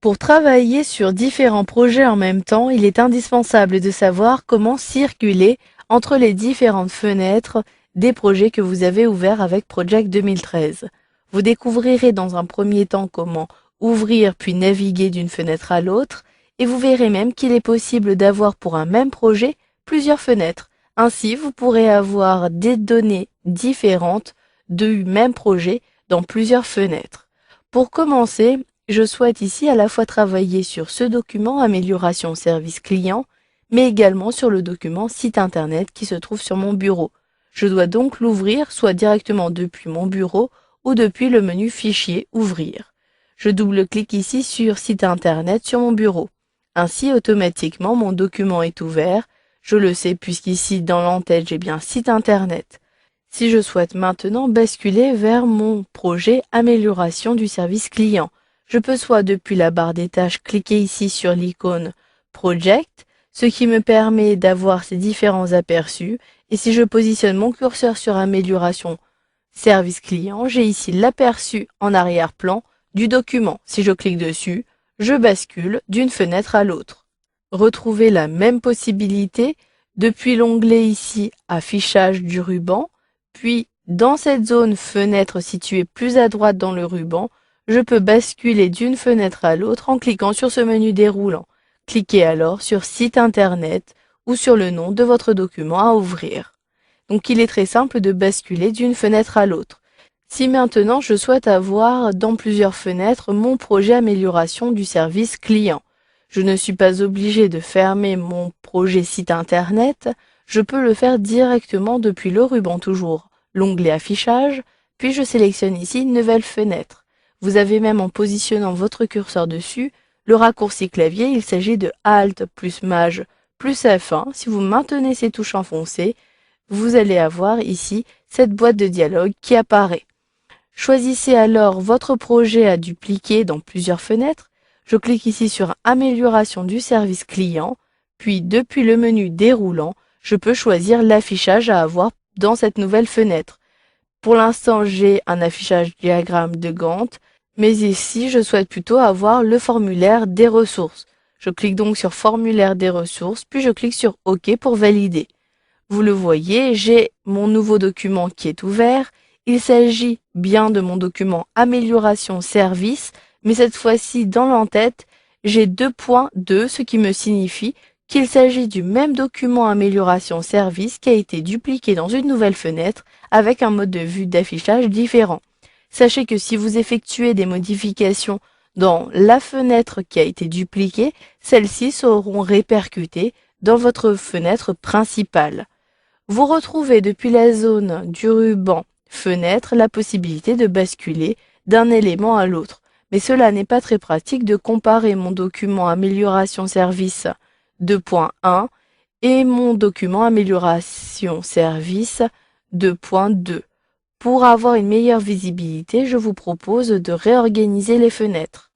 Pour travailler sur différents projets en même temps, il est indispensable de savoir comment circuler entre les différentes fenêtres des projets que vous avez ouverts avec Project 2013. Vous découvrirez dans un premier temps comment ouvrir puis naviguer d'une fenêtre à l'autre, et vous verrez même qu'il est possible d'avoir pour un même projet plusieurs fenêtres. Ainsi, vous pourrez avoir des données différentes du même projet dans plusieurs fenêtres. Pour commencer, je souhaite ici à la fois travailler sur ce document amélioration service client, mais également sur le document site internet qui se trouve sur mon bureau. Je dois donc l'ouvrir soit directement depuis mon bureau ou depuis le menu fichier ouvrir. Je double-clique ici sur site internet sur mon bureau. Ainsi, automatiquement, mon document est ouvert. Je le sais puisqu'ici dans l'entête, j'ai bien site internet. Si je souhaite maintenant basculer vers mon projet amélioration du service client, je peux soit depuis la barre des tâches cliquer ici sur l'icône Project, ce qui me permet d'avoir ces différents aperçus, et si je positionne mon curseur sur amélioration service client, j'ai ici l'aperçu en arrière-plan du document. Si je clique dessus, je bascule d'une fenêtre à l'autre. Retrouvez la même possibilité depuis l'onglet ici affichage du ruban, puis dans cette zone fenêtre située plus à droite dans le ruban, je peux basculer d'une fenêtre à l'autre en cliquant sur ce menu déroulant. Cliquez alors sur site internet ou sur le nom de votre document à ouvrir. Donc il est très simple de basculer d'une fenêtre à l'autre. Si maintenant je souhaite avoir dans plusieurs fenêtres mon projet amélioration du service client, je ne suis pas obligé de fermer mon projet site internet, je peux le faire directement depuis le ruban toujours, l'onglet affichage, puis je sélectionne ici nouvelle fenêtre. Vous avez même en positionnant votre curseur dessus, le raccourci clavier, il s'agit de Alt plus Maj plus F1. Si vous maintenez ces touches enfoncées, vous allez avoir ici cette boîte de dialogue qui apparaît. Choisissez alors votre projet à dupliquer dans plusieurs fenêtres. Je clique ici sur Amélioration du service client, puis depuis le menu déroulant, je peux choisir l'affichage à avoir dans cette nouvelle fenêtre. Pour l'instant, j'ai un affichage diagramme de Gantt, mais ici, je souhaite plutôt avoir le formulaire des ressources. Je clique donc sur Formulaire des ressources, puis je clique sur OK pour valider. Vous le voyez, j'ai mon nouveau document qui est ouvert. Il s'agit bien de mon document Amélioration service, mais cette fois-ci dans l'entête, j'ai 2.2, ce qui me signifie qu'il s'agit du même document Amélioration service qui a été dupliqué dans une nouvelle fenêtre avec un mode de vue d'affichage différent. Sachez que si vous effectuez des modifications dans la fenêtre qui a été dupliquée, celles-ci seront répercutées dans votre fenêtre principale. Vous retrouvez depuis la zone du ruban fenêtre la possibilité de basculer d'un élément à l'autre. Mais cela n'est pas très pratique de comparer mon document amélioration service 2.1 et mon document amélioration service 2.2. Pour avoir une meilleure visibilité, je vous propose de réorganiser les fenêtres.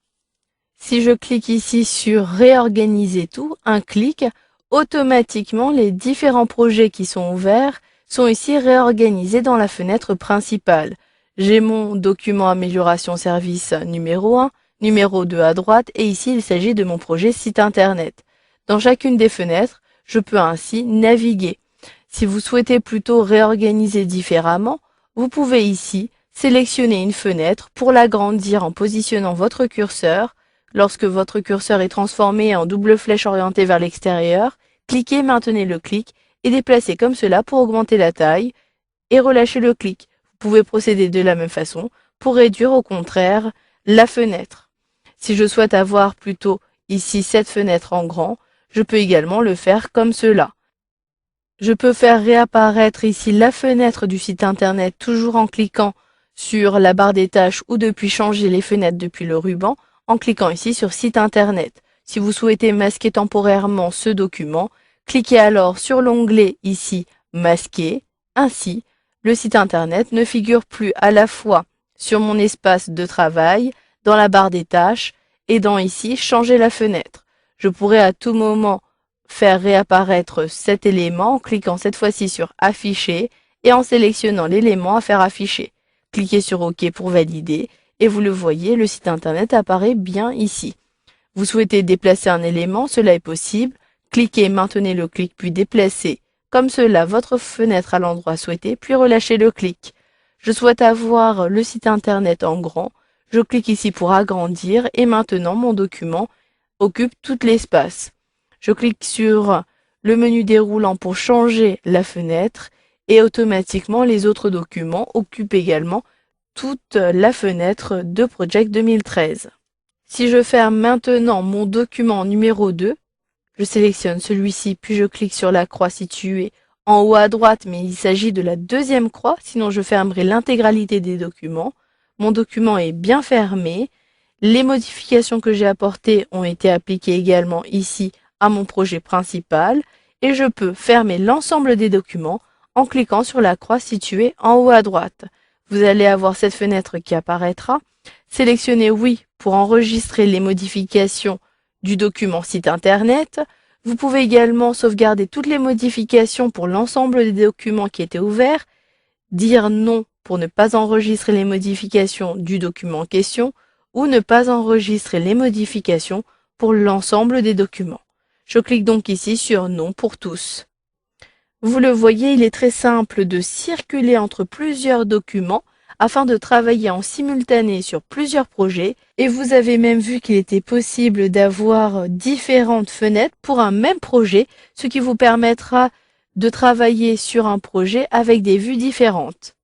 Si je clique ici sur réorganiser tout, un clic, automatiquement les différents projets qui sont ouverts sont ici réorganisés dans la fenêtre principale. J'ai mon document amélioration service numéro 1, numéro 2 à droite et ici il s'agit de mon projet site internet. Dans chacune des fenêtres, je peux ainsi naviguer. Si vous souhaitez plutôt réorganiser différemment, vous pouvez ici sélectionner une fenêtre pour l'agrandir en positionnant votre curseur. Lorsque votre curseur est transformé en double flèche orientée vers l'extérieur, cliquez, maintenez le clic et déplacez comme cela pour augmenter la taille et relâchez le clic. Vous pouvez procéder de la même façon pour réduire au contraire la fenêtre. Si je souhaite avoir plutôt ici cette fenêtre en grand, je peux également le faire comme cela. Je peux faire réapparaître ici la fenêtre du site internet toujours en cliquant sur la barre des tâches ou depuis changer les fenêtres depuis le ruban en cliquant ici sur site internet. Si vous souhaitez masquer temporairement ce document, cliquez alors sur l'onglet ici masquer. Ainsi, le site internet ne figure plus à la fois sur mon espace de travail, dans la barre des tâches et dans ici changer la fenêtre. Je pourrais à tout moment faire réapparaître cet élément en cliquant cette fois-ci sur afficher et en sélectionnant l'élément à faire afficher. Cliquez sur OK pour valider et vous le voyez, le site internet apparaît bien ici. Vous souhaitez déplacer un élément, cela est possible. Cliquez, maintenez le clic, puis déplacez comme cela votre fenêtre à l'endroit souhaité, puis relâchez le clic. Je souhaite avoir le site internet en grand. Je clique ici pour agrandir et maintenant mon document occupe tout l'espace. Je clique sur le menu déroulant pour changer la fenêtre et automatiquement les autres documents occupent également toute la fenêtre de Project 2013. Si je ferme maintenant mon document numéro 2, je sélectionne celui-ci puis je clique sur la croix située en haut à droite, mais il s'agit de la deuxième croix, sinon je fermerai l'intégralité des documents. Mon document est bien fermé. Les modifications que j'ai apportées ont été appliquées également ici à mon projet principal et je peux fermer l'ensemble des documents en cliquant sur la croix située en haut à droite. Vous allez avoir cette fenêtre qui apparaîtra. Sélectionnez oui pour enregistrer les modifications du document site internet. Vous pouvez également sauvegarder toutes les modifications pour l'ensemble des documents qui étaient ouverts, dire non pour ne pas enregistrer les modifications du document en question ou ne pas enregistrer les modifications pour l'ensemble des documents. Je clique donc ici sur non pour tous. Vous le voyez, il est très simple de circuler entre plusieurs documents afin de travailler en simultané sur plusieurs projets et vous avez même vu qu'il était possible d'avoir différentes fenêtres pour un même projet, ce qui vous permettra de travailler sur un projet avec des vues différentes.